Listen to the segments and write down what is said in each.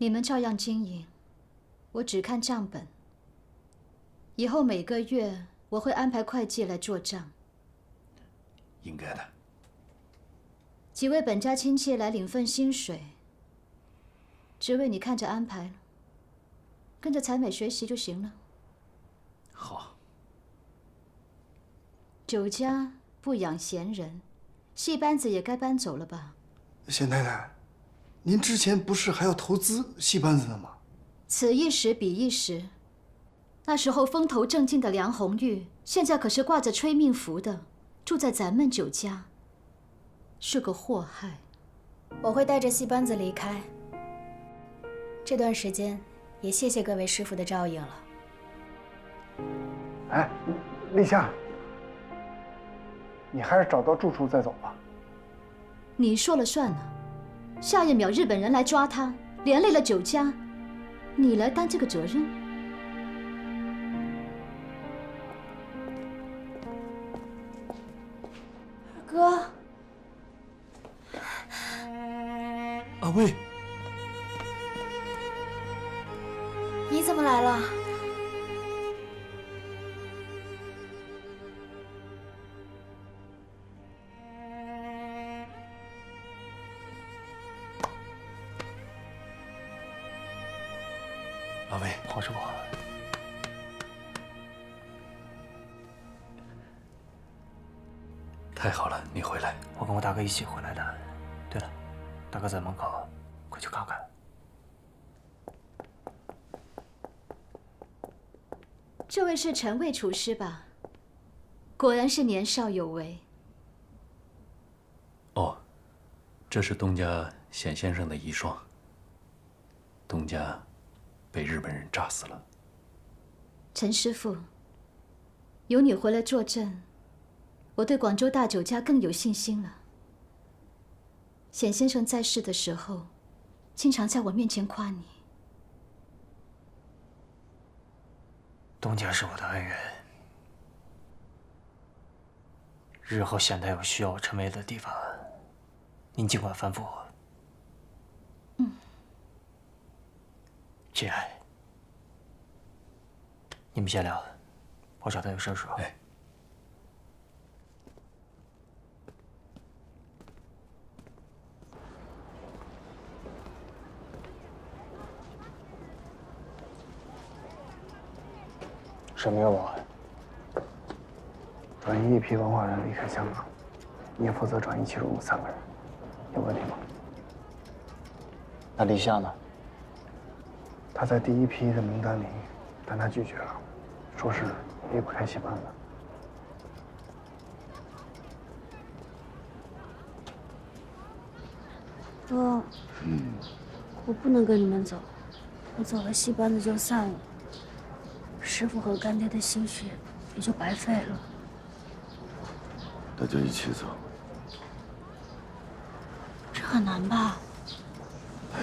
你们照样经营，我只看账本。以后每个月我会安排会计来做账。应该的。几位本家亲戚来领份薪水，职位你看着安排了，跟着采美学习就行了。好。酒家不养闲人，戏班子也该搬走了吧？贤太太，您之前不是还要投资戏班子的吗？此一时彼一时。那时候风头正劲的梁红玉，现在可是挂着催命符的，住在咱们酒家，是个祸害。我会带着戏班子离开。这段时间，也谢谢各位师傅的照应了。哎，立夏，你还是找到住处再走吧。你说了算呢，下一秒日本人来抓他，连累了酒家，你来担这个责任？哥，阿威，你怎么来了？阿威，黄师傅，太好了，你回来。我跟我大哥一起回来的。对了，大哥在门口，快去看看。这位是陈卫厨师吧？果然是年少有为。哦，这是东家显先生的遗孀。东家被日本人炸死了。陈师傅，有你回来坐镇，我对广州大酒家更有信心了。显先生在世的时候，经常在我面前夸你。东家是我的恩人，日后显太有需要我陈威的地方，您尽管吩咐我。姐，你们先聊，我找他有事说。哎。沈明我转移一批文化人离开香港，你负责转移其中的3个人，有问题吗？那立夏呢？他在第1批的名单里，但他拒绝了，说是离不开戏班子。哥，我不能跟你们走，我走了戏班子就散了，师傅和干爹的心血也就白费了。那就一起走。这很难吧？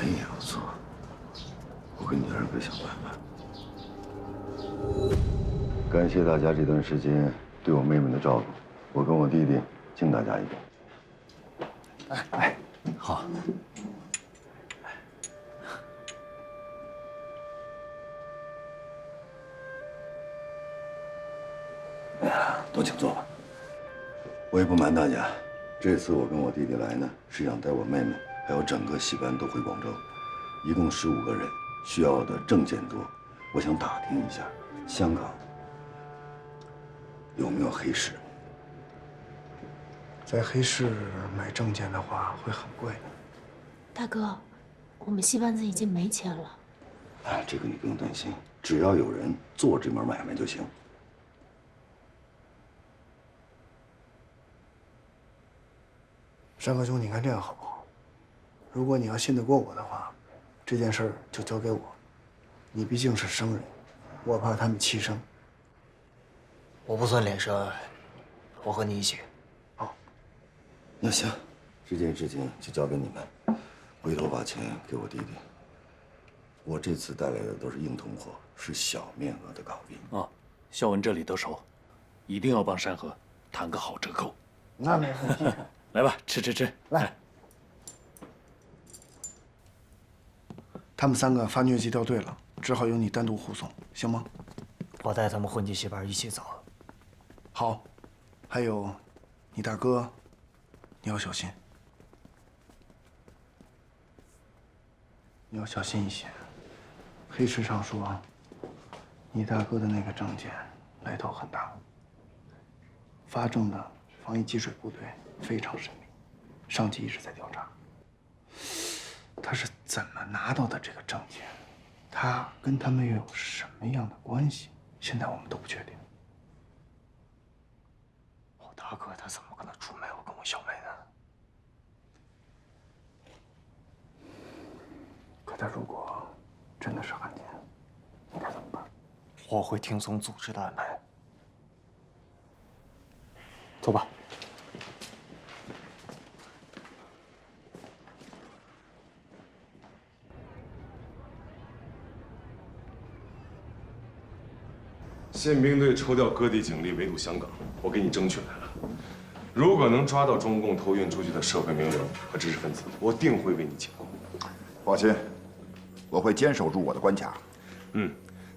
没有错，我跟你二哥想办法。感谢大家这段时间对我妹妹的照顾，我跟我弟弟敬大家一杯。哎，好。都请坐吧。我也不瞒大家，这次我跟我弟弟来呢，是想带我妹妹还有整个戏班都回广州，一共15个人，需要的证件多。我想打听一下，香港有没有黑市？在黑市买证件的话会很贵。大哥，我们戏班子已经没钱了。哎，这个你不用担心，只要有人做这门买卖就行。山河兄，你看这样好不好？如果你要信得过我的话，这件事儿就交给我。你毕竟是生人，我怕他们欺生。我不算脸生，我和你一起。好，那行，这件事情就交给你们，回头把钱给我弟弟。我这次带来的都是硬通货，是小面额的港币。啊，孝文这里都熟，一定要帮山河谈个好折扣。那没问题。来吧，吃。来。他们3个发疟疾掉队了，只好由你单独护送，行吗？我带他们混迹戏班一起走。好，还有，你大哥，你要小心，你要小心一些。黑池上说，你大哥的那个证件来头很大，发证的防疫给水部队非常神秘，上级一直在调查。他是怎么拿到的这个证件？他跟他们又有什么样的关系？现在我们都不确定。我大哥他怎么可能出卖我跟我小妹呢？可他如果真的是汉奸，你该怎么办？我会听从组织的安排。走吧。宪兵队抽调各地警力围堵香港，我给你争取来了。如果能抓到中共偷运出去的社会名流和知识分子，我定会为你请功。放心，我会坚守住我的关卡。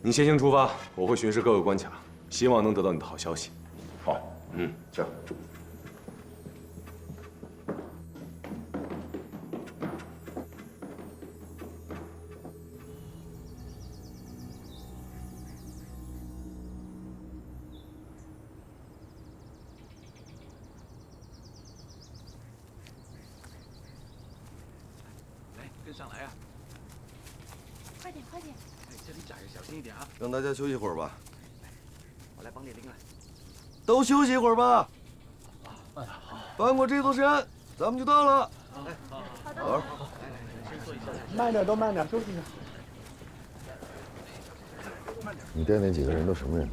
你先行出发，我会巡视各个关卡，希望能得到你的好消息。好，行。跟上来呀！快点，快点！哎，这里窄，小心一点啊！让大家休息会儿吧。我来绑点铃来。都休息一会儿吧。翻过这座山，咱们就到了。好的。好。慢点，都慢点，休息一下。你带那几个人都什么人？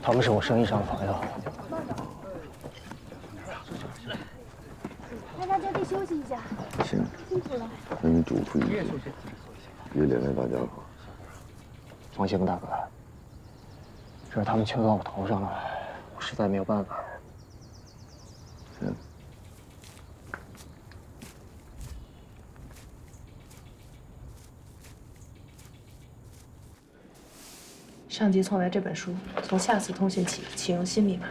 他们是我生意上的朋友。让大家再休息一下。行，辛苦了。那你嘱咐一句，别连累大家伙。放心吧，大哥。这是他们求到我头上了，我实在没有办法。行。上级送来这本书，从下次通信起启用新密码。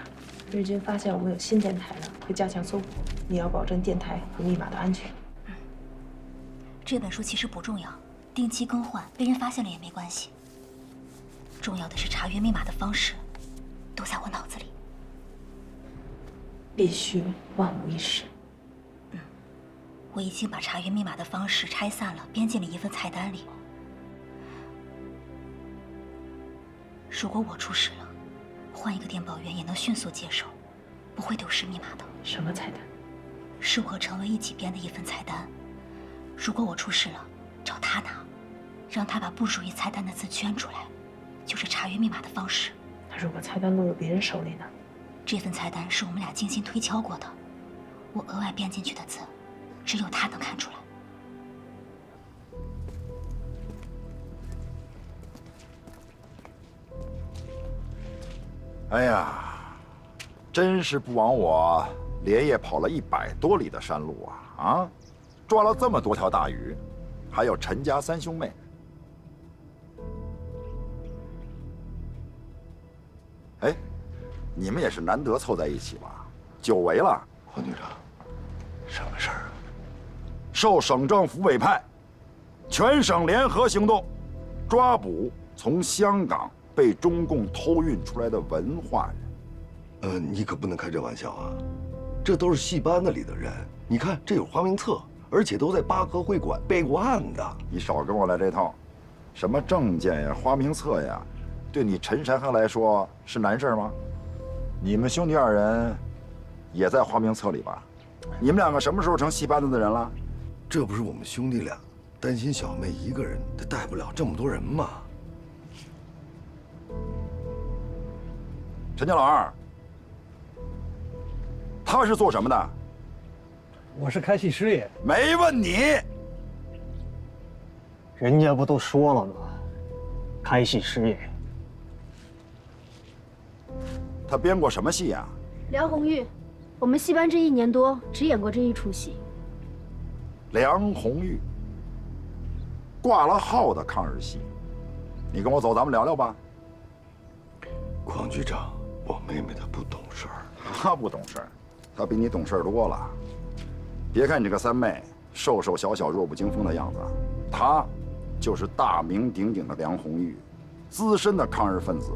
日军发现我们有新电台了，会加强搜捕。你要保证电台和密码的安全。这本书其实不重要，定期更换，被人发现了也没关系。重要的是查阅密码的方式，都在我脑子里。必须万无一失。我已经把查阅密码的方式拆散了，编进了一份菜单里。如果我出事了，换一个电报员也能迅速接手，不会丢失密码的。什么菜单？是我和程文一起编的一份菜单。如果我出事了，找他拿，让他把不属于菜单的字圈出来，就是查阅密码的方式。那如果菜单落入别人手里呢？这份菜单是我们俩精心推敲过的，我额外编进去的字，只有他能看出来。哎呀，真是不枉我连夜跑了100多里的山路啊！啊，抓了这么多条大鱼，还有陈家3兄妹。哎，你们也是难得凑在一起吧？久违了。黄局长，什么事儿啊？受省政府委派，全省联合行动，抓捕从香港被中共偷运出来的文化人。你可不能开这玩笑啊！这都是戏班子里的人，你看这有花名册，而且都在八合会馆备过案的。你少跟我来这套，什么证件呀、花名册呀，对你陈山河来说是难事吗？你们兄弟2人也在花名册里吧？你们2个什么时候成戏班子的人了？这不是我们兄弟俩担心小妹一个人，她带不了这么多人吗？陈家老二，他是做什么的？我是开戏师爷。没问你。人家不都说了吗？开戏师爷。他编过什么戏呀？梁红玉，我们戏班这1年多只演过这1出戏。梁红玉，挂了号的抗日系。你跟我走，咱们聊聊吧。邝局长，我妹妹她不懂事儿。她不懂事儿，她比你懂事儿多了。别看你这个三妹瘦瘦小小、弱不禁风的样子，她就是大名鼎鼎的梁红玉，资深的抗日分子，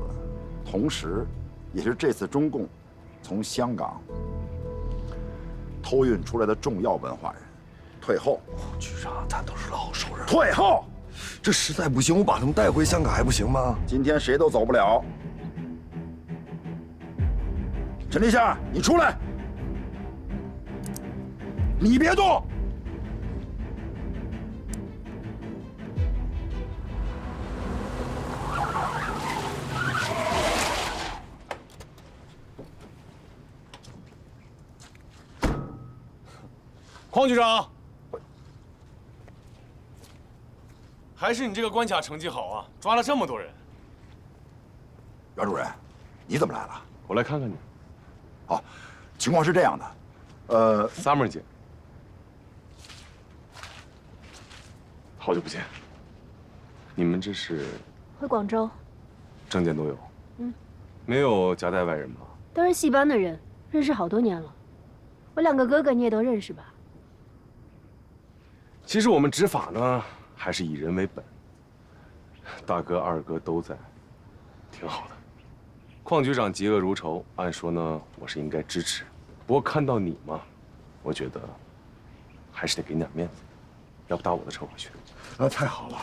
同时也是这次中共从香港偷运出来的重要文化人。退后，局长，咱都是老熟人。退后！这实在不行，我把他们带回香港还不行吗？今天谁都走不了。陈立夏，你出来！你别动！邝局长，还是你这个关卡成绩好啊，抓了这么多人。袁主任，你怎么来了？我来看看你。哦，情况是这样的，Summer 姐，好久不见。你们这是？回广州。证件都有。嗯。没有夹带外人吧？都是戏班的人，认识好多年了。我两个哥哥你也都认识吧？其实我们执法呢，还是以人为本。大哥、二哥都在，挺好的。邝局长嫉恶如仇，按说呢，我是应该支持。不过看到你嘛，我觉得还是得给你点面子，要不打我的车回去。太好了，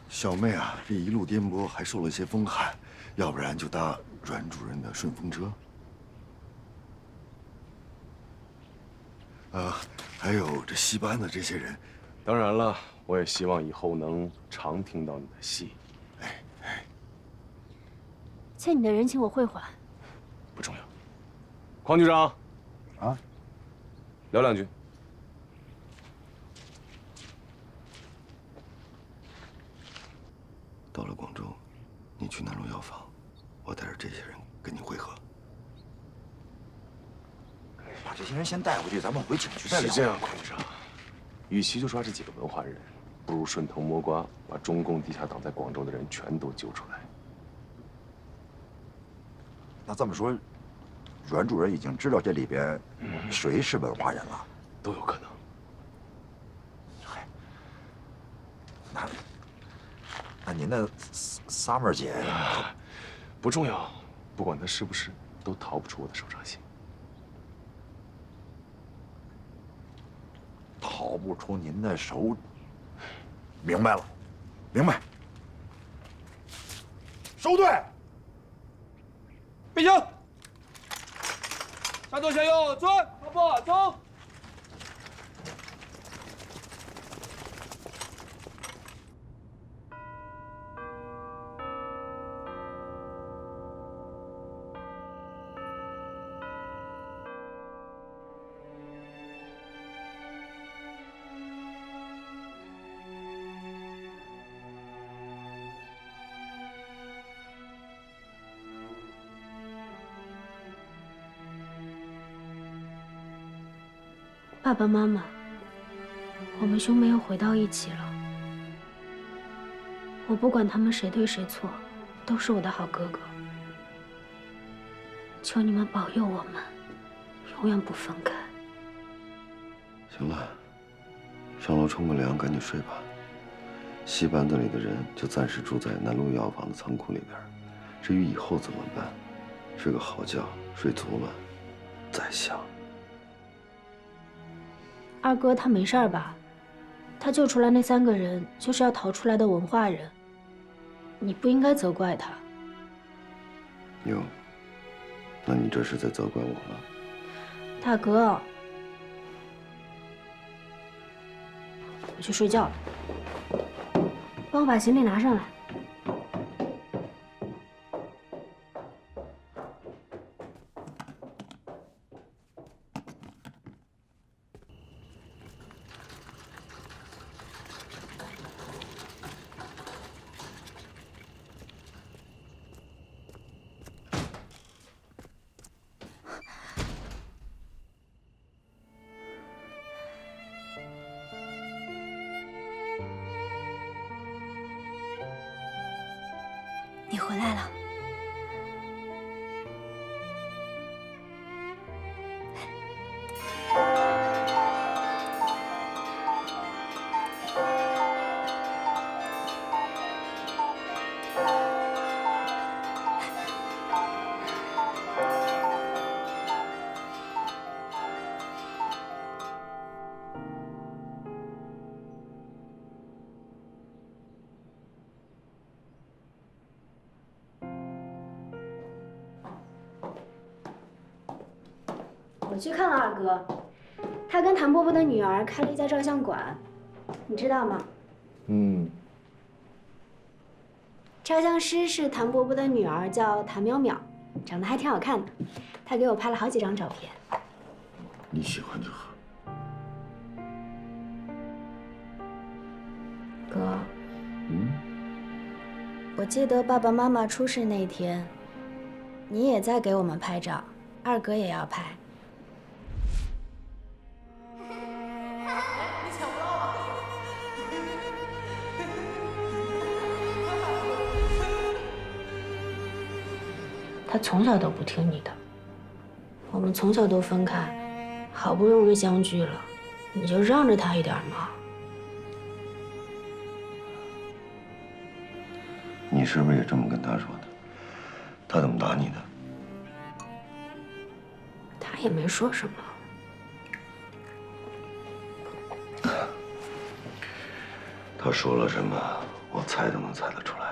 小妹啊，这一路颠簸还受了些风寒，要不然就搭阮主任的顺风车。还有这戏班的这些人，当然了，我也希望以后能常听到你的戏。欠你的人情我会还。不重要。邝局长，啊，聊两句。到了广州，你去南路药房，我带着这些人跟你会合。把这些人先带回去，咱们回警局再聊。是这样，邝局长，与其就抓这几个文化人，不如顺藤摸瓜，把中共地下党在广州的人全都揪出来。那这么说，阮主任已经知道这里边谁是文化人了？都有可能。那您的 Summer 姐不重要，不管她是不是，都逃不出我的手掌心。逃不出您的手，明白了，明白。收队，备枪，向左向右转，跑步走。爸爸妈妈，我们兄妹又回到一起了。我不管他们谁对谁错，都是我的好哥哥。求你们保佑我们，永远不分开。行了，上楼冲个凉，赶紧睡吧。戏班子里的人就暂时住在南路药房的仓库里边，至于以后怎么办，睡个好觉，睡足了再想。二哥他没事儿吧？他救出来那3个人就是要逃出来的文化人，你不应该责怪他。哟，那你这是在责怪我了？大哥，我去睡觉了，帮我把行李拿上来。你回来了。我去看了二哥，他跟谭伯伯的女儿开了一家照相馆，你知道吗？嗯，照相师是谭伯伯的女儿，叫谭淼淼，长得还挺好看的。她给我拍了好几张照片。你喜欢就好。哥，我记得爸爸妈妈出事那天，你也在给我们拍照，二哥也要拍。他从小都不听你的，我们从小都分开，好不容易相聚了，你就让着他一点嘛。你是不是也这么跟他说的？他怎么打你的？他也没说什么。他说了什么，我猜都能猜得出来。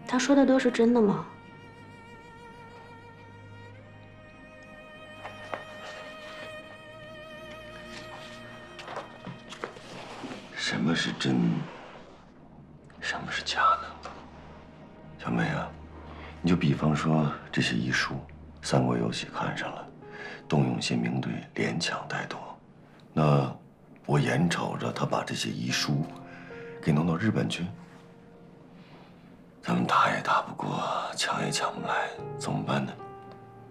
他说的都是真的吗？什么是真？什么是假呢？小梅啊，你就比方说这些遗书，三国有喜看上了，动用些名队连抢带夺，那我眼瞅着他把这些遗书给弄到日本去，咱们打也打不过，抢也抢不来，怎么办呢？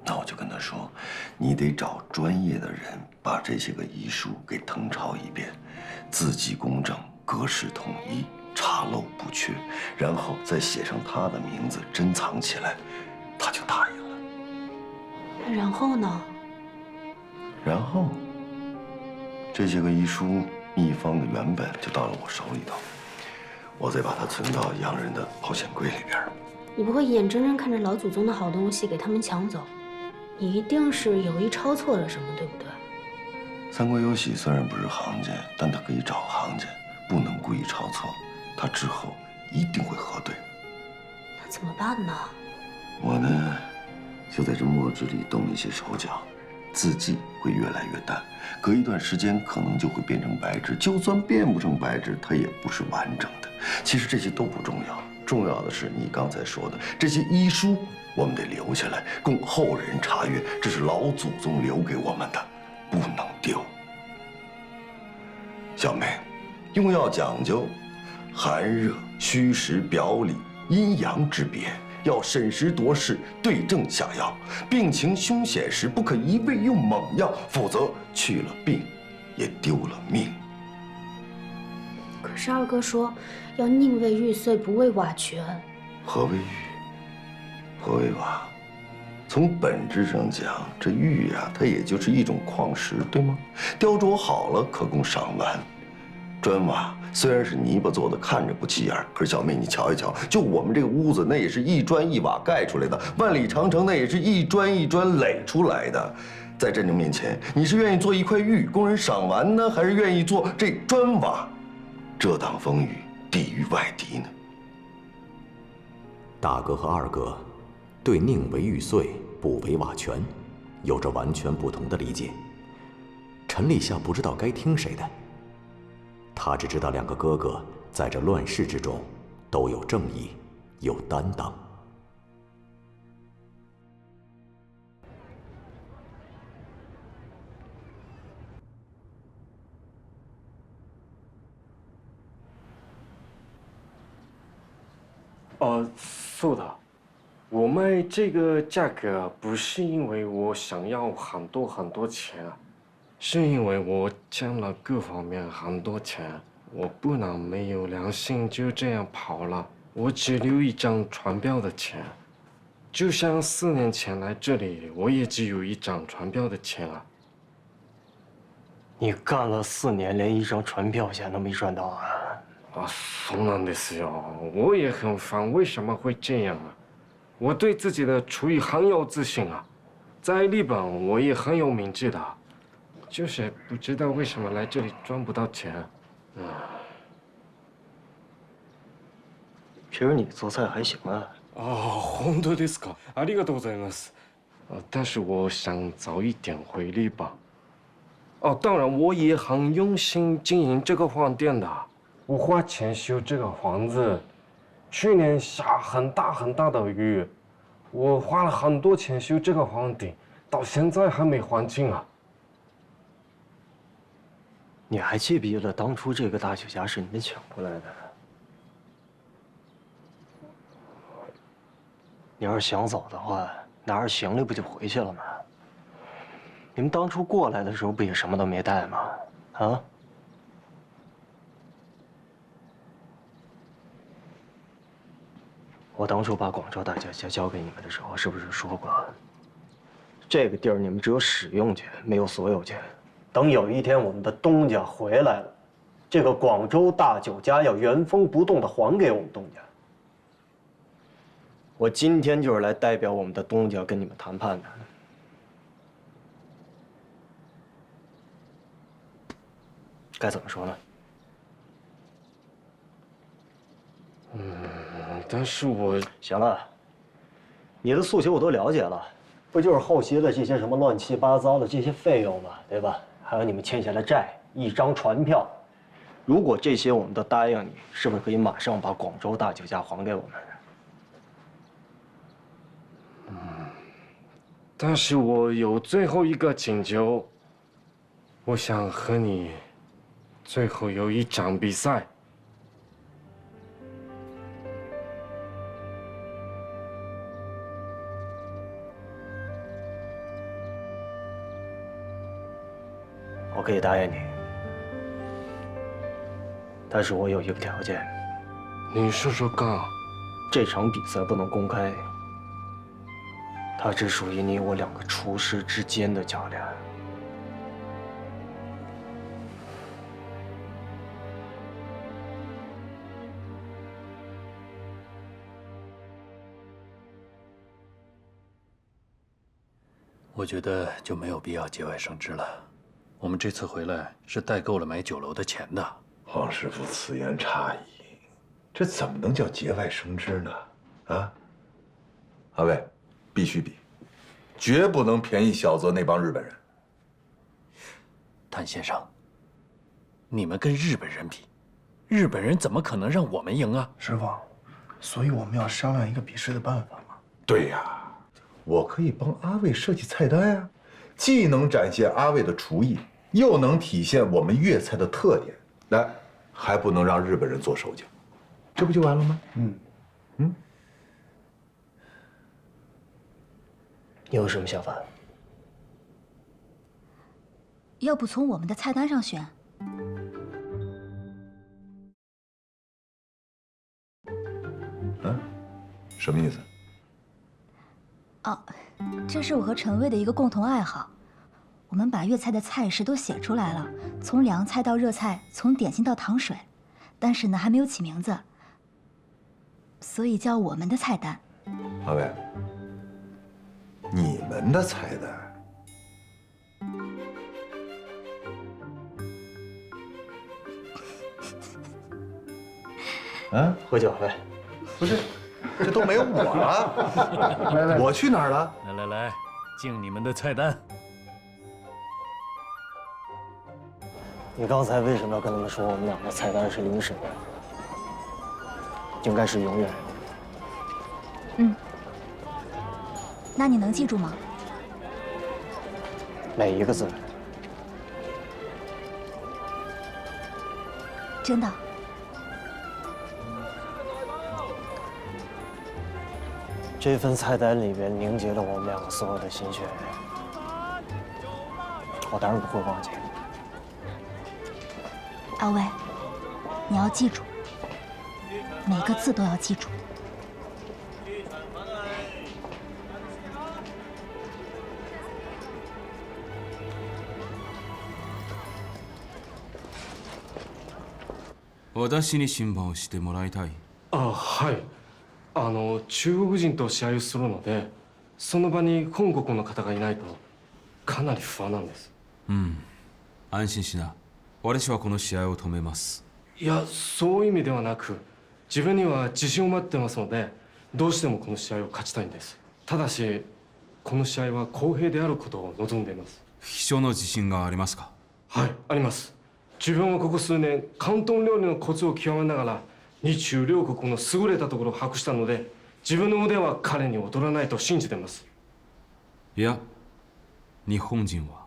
那我就跟他说，你得找专业的人把这些个遗书给誊抄一遍，字迹工整，格式统一，查漏不缺，然后再写上他的名字，珍藏起来，他就答应了。那然后呢？然后，这些个遗书秘方的原本就到了我手里头，我再把它存到洋人的保险柜里边。你不会眼睁睁看着老祖宗的好东西给他们抢走？你一定是有意抄错了什么，对不对？三国有喜虽然不是行家，但他可以找行家，不能故意抄错，他之后一定会核对。那怎么办呢？我呢，就在这墨汁里动一些手脚，字迹会越来越淡，隔一段时间可能就会变成白纸。就算变不成白纸，它也不是完整的。其实这些都不重要，重要的是你刚才说的这些医书，我们得留下来供后人查阅，这是老祖宗留给我们的，不能丢。小梅，用药讲究寒热、虚实、表里、阴阳之别，要审时度势，对症下药。病情凶险时，不可一味用猛药，否则去了病，也丢了命。可是二哥说要宁为玉碎，不为瓦全。何为玉？何为瓦？从本质上讲，这玉呀，它也就是一种矿石，对吗？雕琢好了可供赏玩。砖瓦虽然是泥巴做的，看着不起眼，可是小妹你瞧一瞧，就我们这个屋子，那也是一砖一瓦盖出来的，万里长城那也是一砖一砖垒出来的。在战争面前，你是愿意做一块玉供人赏玩呢，还是愿意做这砖瓦遮挡风雨，抵御外敌呢？大哥和二哥对宁为玉碎，不为瓦全有着完全不同的理解。陈立夏不知道该听谁的，他只知道两个哥哥在这乱世之中都有正义，有担当。是的，我卖这个价格不是因为我想要很多钱，是因为我欠了各方面很多钱，我不能没有良心就这样跑了。我只留一张船票的钱，就像4年前来这里，我也只有一张船票的钱啊。你干了4年，连一张船票钱都没赚到啊！啊，そうなんですよ。我也很烦，为什么会这样啊？我对自己的厨艺很有自信啊，在日本我也很有名气的，就是不知道为什么来这里赚不到钱。其实你做菜还行啊。本当ですか？ありがとうございます。但是我想早一点回日本。当然我也很用心经营这个饭店的，我花钱修这个房子，去年下很大很大的雨，我花了很多钱修这个房顶，到现在还没还清啊。你还记不记得当初这个大酒家是你们抢过来的？你要是想走的话，拿着行李不就回去了吗？你们当初过来的时候不也什么都没带吗？啊？我当初把广州大酒家交给你们的时候，是不是说过，这个地儿你们只有使用权，没有所有权？等有一天我们的东家回来了，这个广州大酒家要原封不动的还给我们东家。我今天就是来代表我们的东家跟你们谈判的。该怎么说呢？但是我行了，你的诉求我都了解了，不就是后期的这些什么乱七八糟的这些费用吗？对吧？还有你们欠下的债，一张船票，如果这些我们都答应你，是不是可以马上把广州大酒家还给我们？但是我有最后一个请求，我想和你最后有一场比赛。我可以答应你，但是我有一个条件。你说说看。这场比赛不能公开，它只属于你我2个厨师之间的较量。我觉得就没有必要节外生枝了。我们这次回来是带够了买酒楼的钱的。黄师傅此言差矣，这怎么能叫节外生枝呢？啊，阿卫，必须比，绝不能便宜小泽那帮日本人。谭先生，你们跟日本人比，日本人怎么可能让我们赢啊？师傅，所以我们要商量一个比试的办法嘛。对呀，我可以帮阿卫设计菜单呀，既能展现阿卫的厨艺，又能体现我们粤菜的特点，来，还不能让日本人做手脚，这不就完了吗？你有什么想法？要不从我们的菜单上选？什么意思？这是我和陈卫的一个共同爱好。我们把粤菜的菜式都写出来了，从凉菜到热菜，从点心到糖水，但是呢还没有起名字，所以叫我们的菜单。阿伟，你们的菜单？喝酒呗。不是，这都没有我了。我去哪儿了？来，敬你们的菜单。你刚才为什么要跟他们说我们2个菜单是临时的？应该是永远。那你能记住吗？每一个字。真的。这份菜单里面凝结了我们2个所有的心血，我当然不会忘记。阿卫，你要记住，每个字都要记住。私に審判をしてもらいたい。あ、はい。中国人と試合をするので、その場に本国の方がいないとかなり不安なんです。安心しな。私はこの試合を止めます。いや、そういう意味ではなく、自分には自信を持ってますので、どうしてもこの試合を勝ちたいんです。ただし、この試合は公平であることを望んでいます。秘書の自信がありますか？はい、あります。自分はここ数年、広東料理のコツを極めながら、日中両国の優れたところを把握したので、自分の腕は彼に劣らないと信じています。いや、日本人は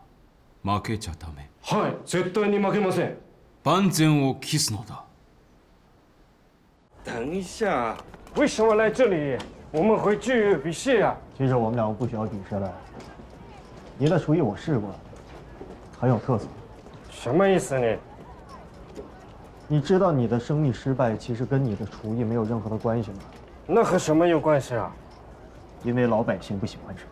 負けちゃダメ。はい、絶対に負けません。万全を期すのだ。等一下，为什么来这里？我们回去比试啊。其实我们两个不需要比试了。你的厨艺我试过了，很有特色。什么意思呢？你知道你的生意失败其实跟你的厨艺没有任何的关系吗？那和什么有关系啊？因为老百姓不喜欢吃。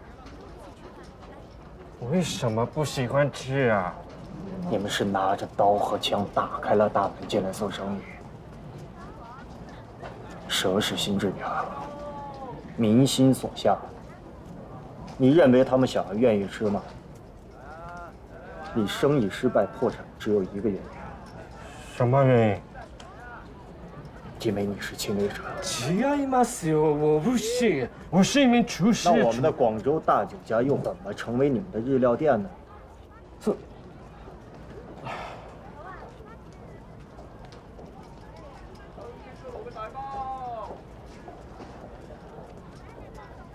为什么不喜欢吃啊？你们是拿着刀和枪打开了大门进来做生意。蛇是心之鸟，民心所向。你认为他们想要愿意吃吗？你生意失败破产只有一个原因。什么原因？因为你是侵略者。違いますよ，我不是，我是一名厨师。那我们的广州大酒家又怎么成为你们的日料店呢？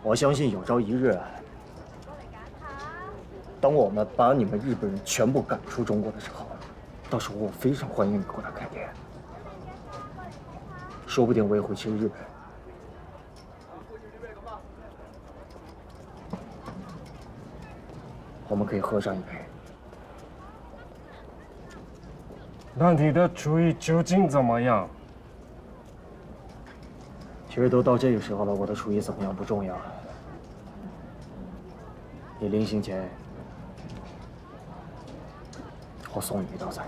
我相信有朝一日，当我们把你们日本人全部赶出中国的时候，到时候我非常欢迎你过来开店，说不定我也会去日本。我们可以喝上一杯。那你的厨艺究竟怎么样？其实都到这个时候了，我的厨艺怎么样不重要。你临行前，我送你一道菜。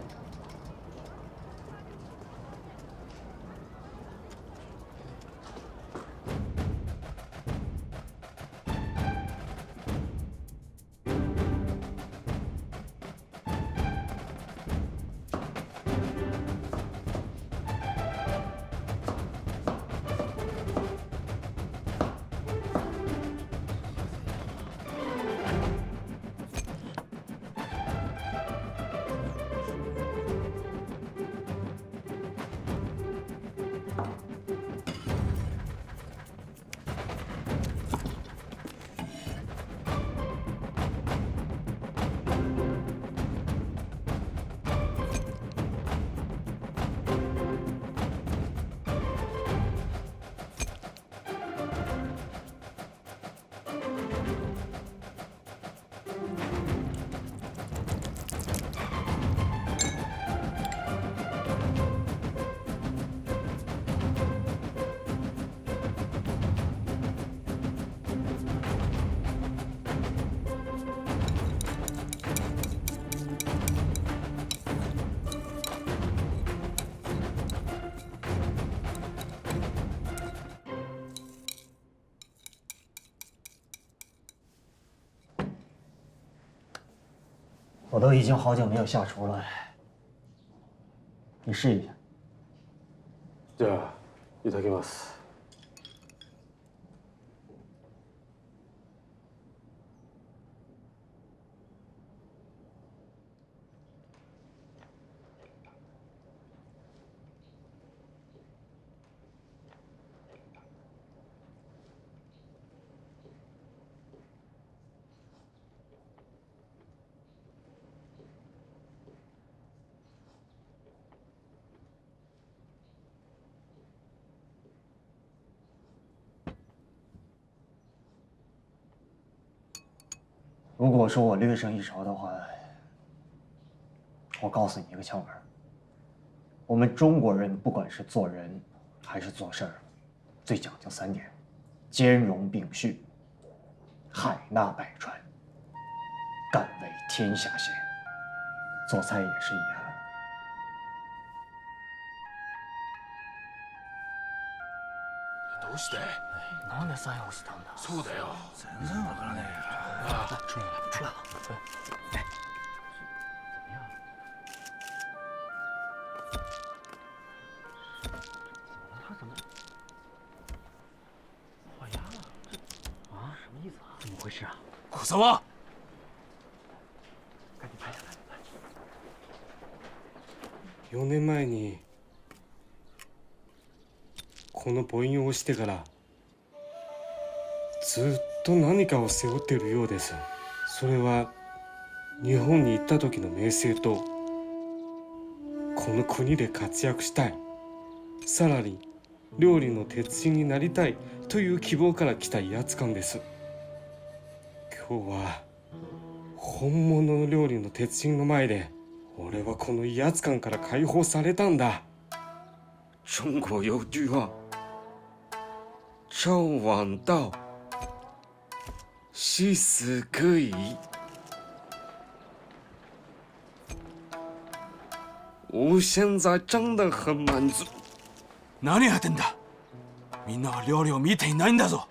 我都已经好久没有下厨了，你试一下。じゃあ、いただきます。如果说我略胜一筹的话，我告诉你一个窍门：我们中国人不管是做人还是做事儿，最讲究3点：兼容并蓄，海纳百川，敢为天下先。做菜也是一样。どうして？なんでサインをしたんだ？そうだよ。全然わからねえよ。出来了，出来了。他怎么画押了？这啊，什么意思啊？怎么回事啊？小沢，赶紧拍下来。4年前にこの母音をしてからずっと何かを背負っているようです。それは日本に行った時の名声とこの国で活躍したい、さらに料理の鉄人になりたいという希望から来た威圧感です。今日は本物の料理の鉄人の前で俺はこの威圧感から解放されたんだ。中国有句话，朝晚到，夕死可以。我现在真的很满足。何やってんだ。みんなは料理を見ていないんだぞ。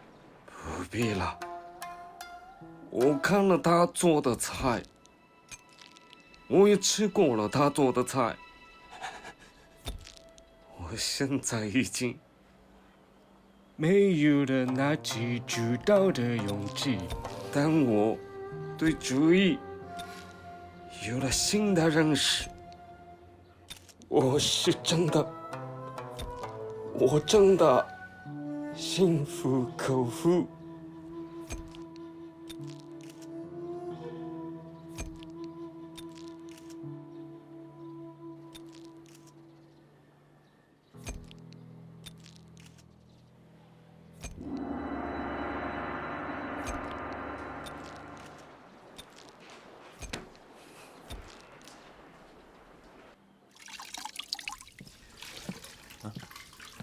不必了，我看了他做的菜，我也吃过了他做的菜。我现在已经没有了拿起主导的勇气，但我对主义有了新的认识。我真的心服口服。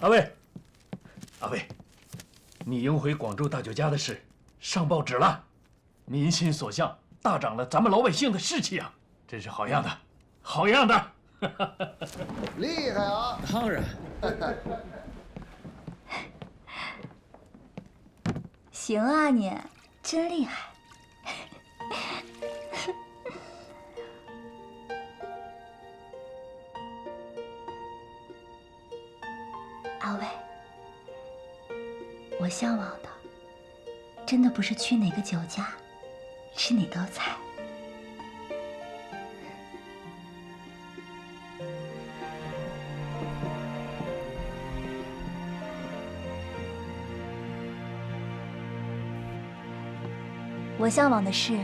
阿卫，阿卫，你迎回广州大酒家的事上报纸了，民心所向，大涨了咱们老百姓的士气啊，真是好样的，好样的！厉害啊！当然。行啊你，真厉害。阿伟，我向往的真的不是去哪个酒家，吃哪道菜。我向往的是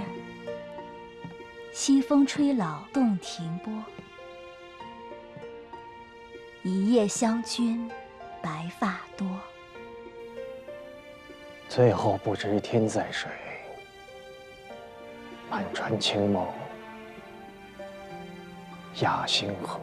西风吹老洞庭波，一夜湘君白发多。最后不知天在水，满船青梦压星河。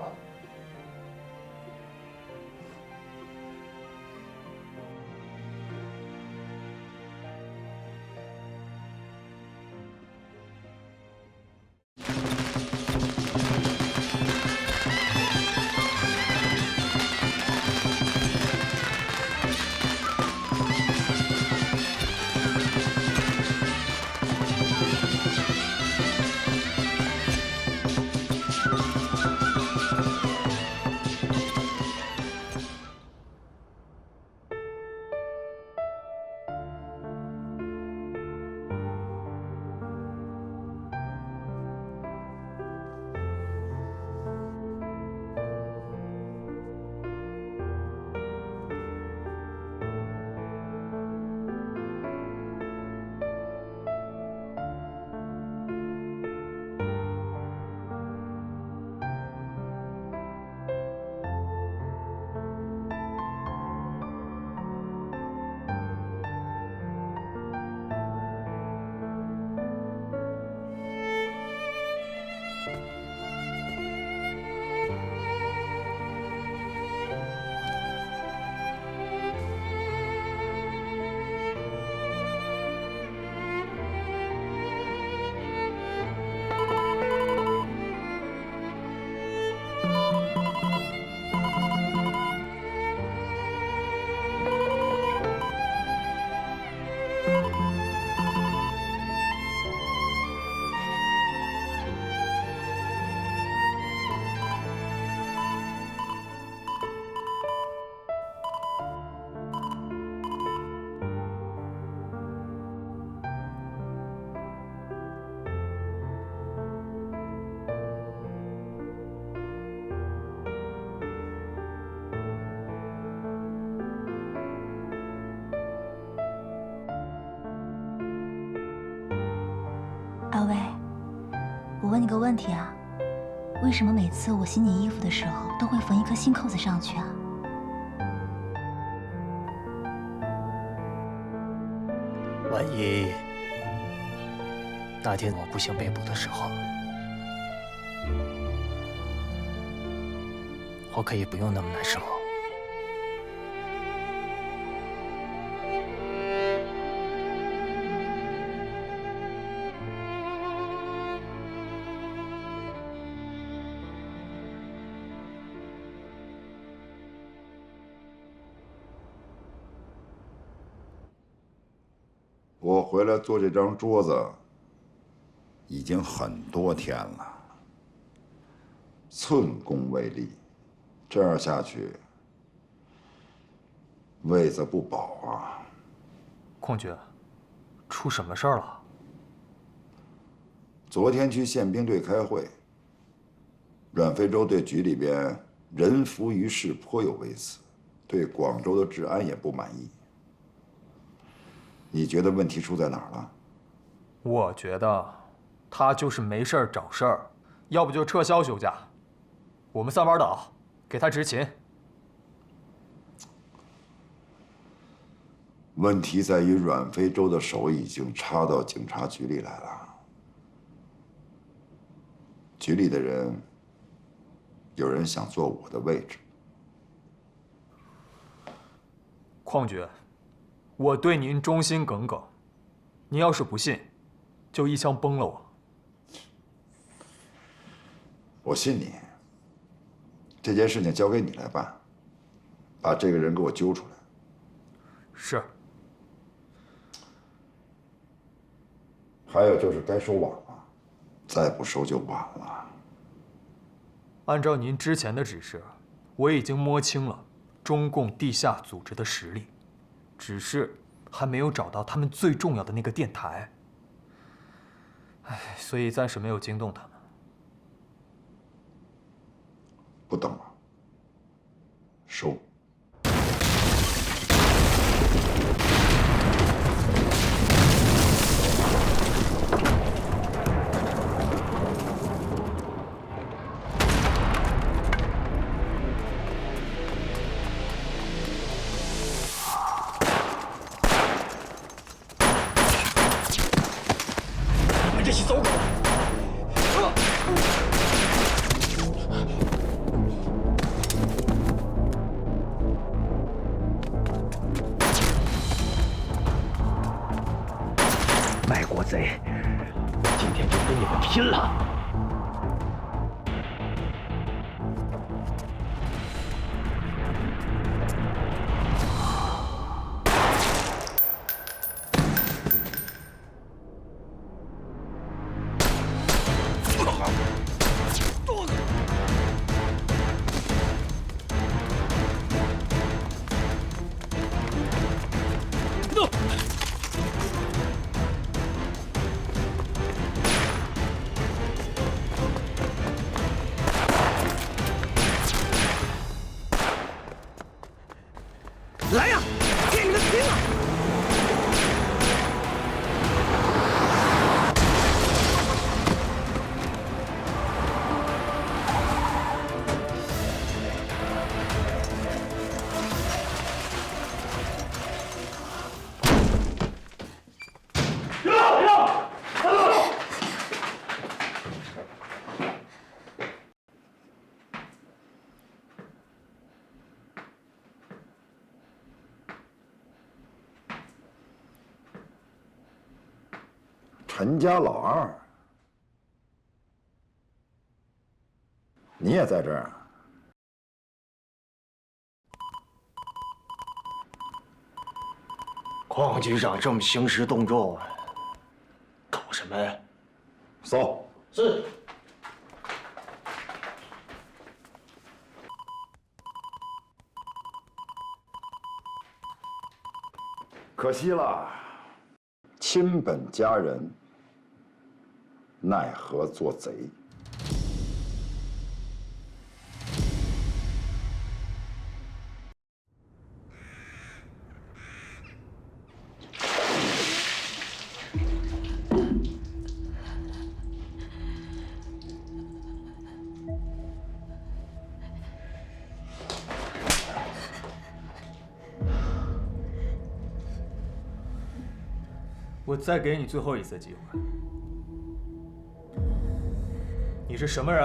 阿威，我问你个问题啊，为什么每次我洗你衣服的时候都会缝一颗新扣子上去啊？万一那天我不幸被捕的时候，我可以不用那么难受。我回来做这张桌子已经很多天了，寸功未立，这样下去位子不保啊。邝局，出什么事儿了？昨天去宪兵队开会，阮非洲对局里边人浮于事颇有微词，对广州的治安也不满意。你觉得问题出在哪儿了？我觉得他就是没事儿找事儿，要不就撤销休假。我们三班倒，给他执勤。问题在于阮非洲的手已经插到警察局里来了，局里的人有人想坐我的位置。邝局，我对您忠心耿耿，您要是不信，就一枪崩了我。我信你。这件事情交给你来办，把这个人给我揪出来。是。还有就是该收网了，再不收就晚了。按照您之前的指示，我已经摸清了中共地下组织的实力，只是还没有找到他们最重要的那个电台。唉，所以暂时没有惊动他们。不等了，收。你们这些走狗！卖国贼，我今天就跟你们拼了！来呀，给你们拼了！陈家老二，你也在这儿啊？邝局长这么兴师动众，搞什么呀？搜。是。可惜了，亲本家人，奈何做贼。我再给你最后一次机会。你是什么人？